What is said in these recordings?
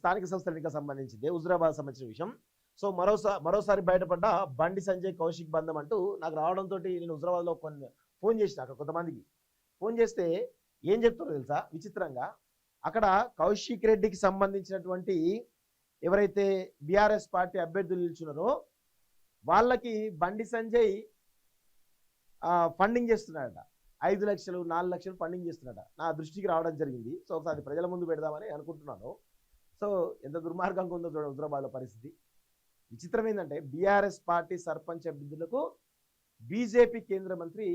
స్థానిక సంస్థల ఎన్నికలకు సంబంధించింది, హుజురాబాద్ సంబంధించిన విషయం. సో మరోసారి బయటపడ్డ బండి సంజయ్ కౌశిక్ బంధం అంటూ నాకు రావడంతో నేను హుజురాబాద్లో ఫోన్ చేసిన అక్కడ కొంతమందికి. ఫోన్ చేస్తే ఏం చెప్తారో తెలుసా విచిత్రంగా, అక్కడ కౌశిక్ రెడ్డికి సంబంధించినటువంటి ఎవరైతే బీఆర్ఎస్ పార్టీ అభ్యర్థులు నిల్చున్నారో వాళ్ళకి బండి సంజయ్ ఫండింగ్ చేస్తున్నాడట. 5 లక్షలు 4 లక్షలు ఫండింగ్ చేస్తున్నాడట. నా దృష్టికి రావడం జరిగింది. సో ఒకసారి ప్రజల ముందు పెడదామని అనుకుంటున్నాను. సో ఎంత దుర్మార్గంగా ఉందో చూడండి హుజురాబాద్లో పరిస్థితి. విచిత్రం ఏంటంటే బీఆర్ఎస్ పార్టీ సర్పంచ్ అభ్యర్థులకు బీజేపీ కేంద్ర మంత్రి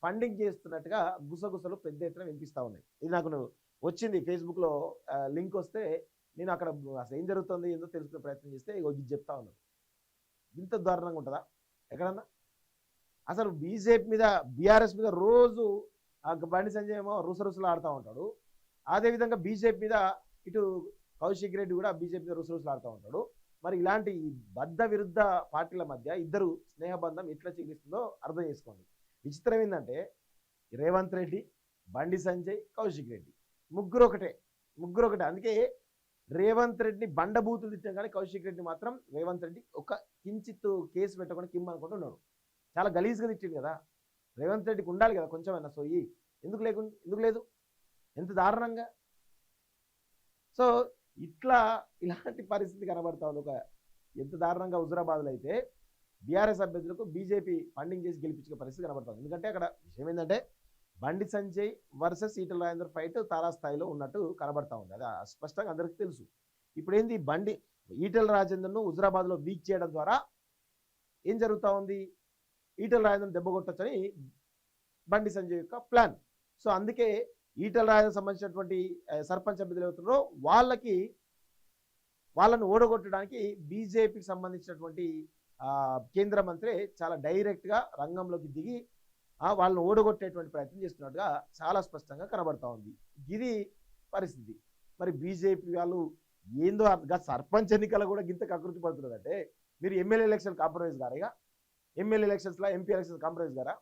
ఫండింగ్ చేస్తున్నట్టుగా గుసగుసలు పెద్ద ఎత్తున వినిపిస్తూ ఉన్నాయి. ఇది నాకు వచ్చింది ఫేస్బుక్లో లింక్ వస్తే నేను అక్కడ అసలు ఏం జరుగుతుంది ఏందో తెలుసుకునే ప్రయత్నం చేస్తే ఇది చెప్తా ఉన్నాను. ఇంత దారుణంగా ఉంటుందా ఎక్కడన్నా? అసలు బీజేపీ మీద బీఆర్ఎస్ మీద రోజు బండి సంజయ్ ఏమో రుసరుసలు ఆడుతూ ఉంటాడు. అదేవిధంగా బీజేపీ మీద ఇటు కౌశిక్ రెడ్డి కూడా బీజేపీ మీద రుసరుసలు ఆడుతూ ఉంటాడు. మరి ఇలాంటి బద్ధ విరుద్ధ పార్టీల మధ్య ఇద్దరు స్నేహబంధం ఎట్లా చికిస్తుందో అర్థం చేసుకోండి. విచిత్రం ఏంటంటే రేవంత్ రెడ్డి, బండి సంజయ్, కౌశిక్ రెడ్డి ముగ్గురు ఒకటే. అందుకే రేవంత్ రెడ్డిని బండబూతులు తిట్టాం కానీ కౌశిక్ రెడ్డి మాత్రం రేవంత్ రెడ్డి ఒక కించిత్తు కేసు పెట్టకుండా కిమ్ అనుకుంటూ ఉన్నాడు. చాలా గలీజ్గా తిట్టింది కదా. రేవంత్ రెడ్డికి ఉండాలి కదా కొంచెమైనా సోయి, ఎందుకు లేదు? ఎంత దారుణంగా. సో ఇలాంటి పరిస్థితి కనబడతా ఉంది. ఎంత దారుణంగా హుజురాబాద్లో అయితే బీఆర్ఎస్ అభ్యర్థులకు బీజేపీ ఫండింగ్ చేసి గెలిపించే పరిస్థితి కనబడుతుంది. ఎందుకంటే అక్కడ విషయం ఏంటంటే బండి సంజయ్ వర్సెస్ ఈటల రాజేందర్ ఫైట్ తారాస్థాయిలో ఉన్నట్టు కనబడతా ఉంది. అది స్పష్టంగా అందరికీ తెలుసు. ఇప్పుడు ఏంది ఈటల రాజేందర్ను హుజురాబాద్లో వీక్ చేయడం ద్వారా ఏం జరుగుతూ ఉంది? ఈటల రాజేందర్ను దెబ్బ కొట్టొచ్చని బండి సంజయ్ యొక్క ప్లాన్. సో అందుకే ఈటల రాజేందర్ సంబంధించినటువంటి సర్పంచ్ అభ్యర్థులు అవుతున్నారో వాళ్ళను ఓడగొట్టడానికి బీజేపీకి సంబంధించినటువంటి కేంద్ర మంత్రి చాలా డైరెక్ట్గా రంగంలోకి దిగి వాళ్ళని ఓడగొట్టేటువంటి ప్రయత్నం చేస్తున్నట్టుగా చాలా స్పష్టంగా కనబడతా ఉంది. ఇది పరిస్థితి. మరి బీజేపీ వాళ్ళు ఏందో సర్పంచ్ ఎన్నికలు కూడా గింత కకృతి పడుతున్నదంటే మీరు ఎమ్మెల్యే ఎలక్షన్ కాంప్రమైజ్ గారా? ఇక ఎమ్మెల్యే ఎలక్షన్స్లో ఎంపీ ఎలక్షన్స్ కాంప్రమైజ్ గారా?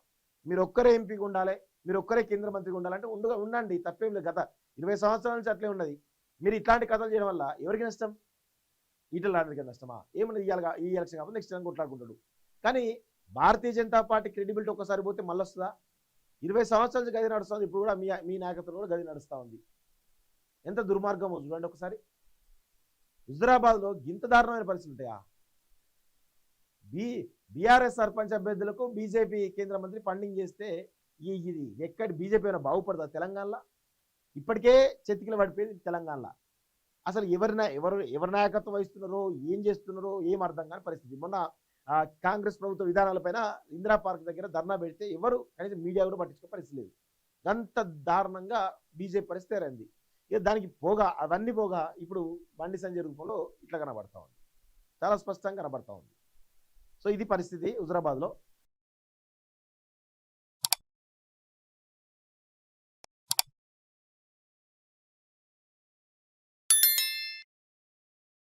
మీరు ఒక్కరే ఎంపీగా ఉండాలి, మీరు ఒక్కరే కేంద్ర మంత్రిగా ఉండాలంటే ఉండండి, తప్పేం లేదు. గత 20 సంవత్సరాల నుంచి అట్లే ఉన్నది. మీరు ఇట్లాంటి కథలు చేయడం వల్ల ఎవరికి నష్టం? ఈటల రాజేందర్కి నష్టమా? ఏమన్నా ఇవ్వాలిగా ఈ ఎలక్షన్ కాబట్టి నెక్స్ట్ టైం కొట్లాడుకుంటాడు. కానీ భారతీయ జనతా పార్టీ క్రెడిబిలిటీ ఒక్కసారి పోతే మళ్ళీ వస్తుందా? 20 సంవత్సరాల నుంచి గది నడుస్తుంది. ఇప్పుడు కూడా మీ నాయకత్వం కూడా గది నడుస్తూ ఉంది. ఎంత దుర్మార్గం చూడండి ఒకసారి. హుజురాబాద్లో గింత దారుణమైన పరిస్థితులు ఉంటాయా? బీఆర్ఎస్ సర్పంచ్ అభ్యర్థులకు బీజేపీ కేంద్ర మంత్రి ఫండింగ్ చేస్తే ఇది ఎక్కడి బీజేపీ అయినా బాగుపడదా? తెలంగాణలో ఇప్పటికే చెతికిల పడిపోయింది తెలంగాణలో. అసలు ఎవరి నాయకత్వం వహిస్తున్నారో ఏం చేస్తున్నారో ఏం అర్థం కాని పరిస్థితి. మొన్న కాంగ్రెస్ ప్రభుత్వ విధానాలపైన ఇందిరా పార్క్ దగ్గర ధర్నా పెడితే ఎవరు కనీసం మీడియా కూడా పట్టించుకునే పరిస్థితి లేదు. అంత దారుణంగా బీజేపీ పరిస్థితి అయింది. ఇక దానికి అవన్నీ పోగా ఇప్పుడు బండి సంజయ్ రూపంలో ఇట్లా కనబడతా ఉంది, చాలా స్పష్టంగా కనబడతా ఉంది. సో ఇది పరిస్థితి హుజురాబాద్లో.